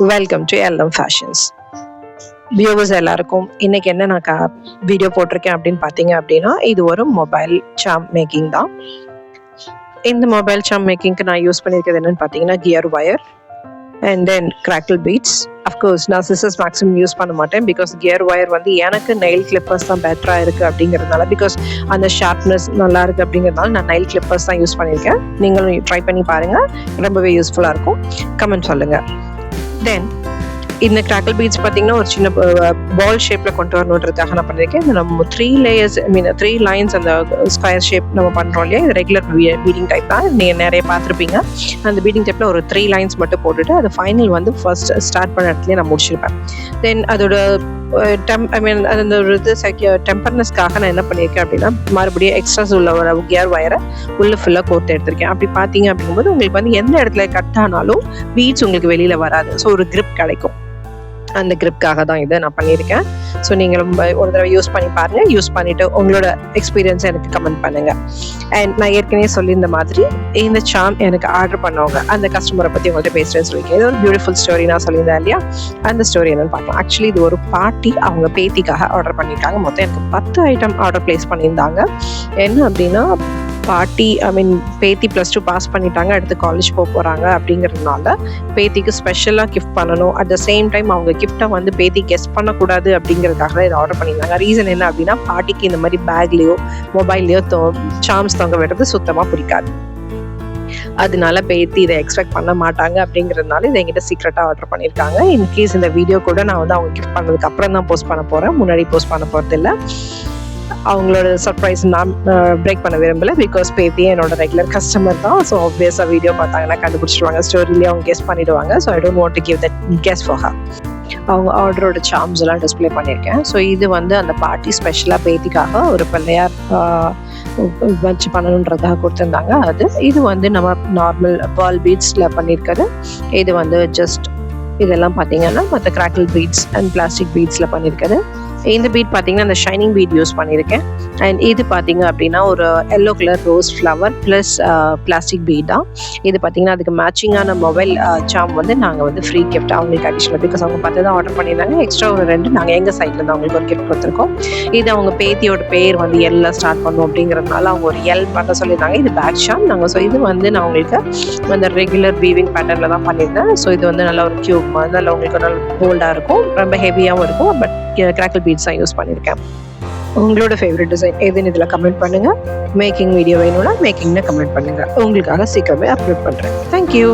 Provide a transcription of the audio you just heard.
Welcome to LM fashions. Viewers எல்லாருக்கும் இன்னைக்கு என்ன நான் வீடியோ போட்டிருக்கேன் அப்படின்னு பார்த்தீங்க அப்படின்னா, இது ஒரு மொபைல் சாம் மேக்கிங் தான். இந்த மொபைல் சாம் மேக்கிங்க்கு நான் யூஸ் பண்ணியிருக்கிறது என்னன்னு பார்த்தீங்கன்னா, gear wire and then crackle beads. Of course நான் சிசர்ஸ் மேக்ஸிமம் யூஸ் பண்ண மாட்டேன், பிகாஸ் கியர் ஒயர் வந்து எனக்கு நெயில் கிளிப்பர்ஸ் தான் பெட்டராக இருக்குது அப்படிங்கிறதுனால, பிகாஸ் அந்த ஷார்ப்னஸ் நல்லா இருக்குது அப்படிங்கிறதுனால நான் நெயில் கிளிப்பர்ஸ் தான் யூஸ் பண்ணியிருக்கேன். நீங்களும் ட்ரை பண்ணி பாருங்கள், ரொம்பவே யூஸ்ஃபுல்லாக இருக்கும். கமெண்ட் சொல்லுங்கள். தென் இந்த கிராக்கிள் பீட்ஸ் பார்த்தீங்கன்னா ஒரு சின்ன பால் ஷேப்பில் கொண்டு வரணுன்றதுக்காக நான் பண்ணியிருக்கேன். இந்த நம்ம 3 layers, த்ரீ லைன்ஸ் அந்த ஸ்கொயர் ஷேப் நம்ம பண்ணுறோம் இல்லையா, இது ரெகுலர் பீடிங் டைப் தான், நீங்கள் நிறைய பார்த்துருப்பீங்க. அந்த பீடிங் டைப்பில் ஒரு 3 லைன்ஸ் மட்டும் போட்டுட்டு அது ஃபைனல் வந்து ஃபர்ஸ்ட் ஸ்டார்ட் பண்ண இடத்துலேயே நான் முடிச்சிருப்பேன். தென் அதோட அந்த ஒரு இது டெம்பர்னஸ்க்காக நான் என்ன பண்ணியிருக்கேன் அப்படின்னா, மறுபடியும் எக்ஸ்ட்ராஸ் உள்ள ஒரு கியர் ஒயரை உள்ள ஃபுல்லாக கோர்த்து எடுத்திருக்கேன். அப்படி பார்த்தீங்க அப்படிங்கும்போது உங்களுக்கு வந்து எந்த இடத்துல கட் ஆனாலும் பீட்ஸ் உங்களுக்கு வெளியில் வராது. ஸோ ஒரு கிரிப் கிடைக்கும். அந்த கிரிப்காக தான் இதை நான் பண்ணியிருக்கேன். ஸோ நீங்கள் ஒரு தடவை யூஸ் பண்ணி பாருங்கள். யூஸ் பண்ணிவிட்டு உங்களோட எக்ஸ்பீரியன்ஸை எனக்கு கமெண்ட் பண்ணுங்கள். அண்ட் நான் ஏற்கனவே சொல்லியிருந்த மாதிரி இந்த சாம் எனக்கு ஆர்டர் பண்ணவங்க அந்த கஸ்டமரை பற்றி உங்கள்கிட்ட பேசுகிறேன்னு சொல்லியிருக்கேன். இது ஒரு பியூட்டிஃபுல் ஸ்டோரி நான் சொல்லியிருந்தேன் இல்லையா, அந்த ஸ்டோரி என்னன்னு பார்க்கலாம். ஆக்சுவலி இது ஒரு பார்ட்டி, அவங்க பேத்திக்காக ஆர்டர் பண்ணியிருக்காங்க. மொத்தம் எனக்கு 10 ஐட்டம் ஆர்டர் பிளேஸ் பண்ணியிருந்தாங்க. என்ன அப்படின்னா, பார்ட்டி பேத்தி +2 பாஸ் பண்ணிட்டாங்க, அடுத்து காலேஜ் போகிறாங்க அப்படிங்கிறதுனால பேத்திக்கு ஸ்பெஷலாக கிஃப்ட் பண்ணணும். அட் த சேம் டைம் அவங்க கிஃப்டை வந்து பேத்தி கெஸ்ட் பண்ணக்கூடாது அப்படிங்கிறதுக்காக தான் இதை ஆர்டர் பண்ணியிருந்தாங்க. ரீசன் என்ன அப்படின்னா, பார்ட்டிக்கு இந்த மாதிரி பேக்லேயோ மொபைல்லையோ சாம்ஸ் தொங்க விடுறது சுத்தமாக பிடிக்காது. அதனால பேத்தி இதை எக்ஸ்பெக்ட் பண்ண மாட்டாங்க அப்படிங்கிறதுனால இதை என்கிட்ட சீக்ரெட்டாக ஆர்டர் பண்ணியிருக்காங்க. இன்கேஸ் இந்த வீடியோ கூட நான் வந்து அவங்க கிஃப்ட் பண்ணதுக்கு அப்புறம் தான் போஸ்ட் பண்ண போகிறேன், முன்னாடி போஸ்ட் பண்ண போகிறது இல்லை. அவங்களோட சர்ப்ரைஸ் நான் பிரேக் பண்ண விரும்பல, பிகாஸ் பேத்தி என்னோட ரெகுலர் கஸ்டமர் தான். ஸோ ஆப்வியஸாக வீடியோ பார்த்தாங்கன்னா கண்டுபிடிச்சிடுவாங்க, ஸ்டோரியிலேயே அவங்க கெஸ் பண்ணிடுவாங்க. So I don't want to give that guess for her. அவங்க ஆர்டரோட சார்ம்ஸ் எல்லாம் டிஸ்பிளே பண்ணியிருக்கேன். ஸோ இது வந்து அந்த பார்ட்டி ஸ்பெஷலாக பேத்திக்காக ஒரு பிள்ளையார் வச்சு பண்ணணுன்றதாக கொடுத்துருந்தாங்க. இது வந்து நம்ம நார்மல் பால் பீட்ஸில் பண்ணியிருக்கிறது. இது வந்து ஜஸ்ட் இதெல்லாம் பார்த்தீங்கன்னா மற்ற கிராக்கிள் பீட்ஸ் அண்ட் பிளாஸ்டிக் பீட்ஸில் பண்ணியிருக்கிறது. இந்த பீட் பார்த்தீங்கன்னா அந்த ஷைனிங் பீட் யூஸ் பண்ணியிருக்கேன். அண்ட் இது பார்த்தீங்க அப்படின்னா ஒரு yellow colour rose flower plus plastic bead தான். இது பார்த்தீங்கன்னா அதுக்கு மேட்சிங்கான மொபைல் சாம் வந்து நாங்கள் வந்து ஃப்ரீ கிஃப்ட் அவங்களுக்கு அடிஷ்னல், பிகாஸ் அவங்க பார்த்து தான் ஆர்டர் பண்ணியிருந்தாங்க. எக்ஸ்ட்ரா ஒரு 2 நாங்கள் எங்கள் சைட்லேருந்து அவங்களுக்கு ஒரு கிஃப்ட் கொடுத்துருக்கோம். இது அவங்க பேத்தியோட பேர் வந்து எல்ல ஸ்டார்ட் பண்ணோம் அப்படிங்கிறதுனால அவங்க ஒரு எல் பண்ண சொல்லியிருந்தாங்க. இது பேக் சாம் நாங்கள். ஸோ இது வந்து நான் உங்களுக்கு அந்த ரெகுலர் வீவிங் பேட்டர்னில் தான் பண்ணியிருந்தேன். ஸோ இது வந்து நல்லா ஒரு கியூப் மாதிரி நல்லா உங்களுக்கு நல்ல போல்டாக இருக்கும், ரொம்ப ஹெவியாகவும் இருக்கும். பட் கிராக்கிள் பீட்ஸ் தான் யூஸ் பண்ணியிருக்கேன். உங்களோட ஃபேவரட் டிசைன் எதுன்னு இதில் கமெண்ட் பண்ணுங்கள். மேக்கிங் வீடியோ வேணும்னா மேக்கிங்னு கமெண்ட் பண்ணுங்கள். உங்களுக்காக சீக்கிரமே அப்லோட் பண்ணுறேன். தேங்க்யூ.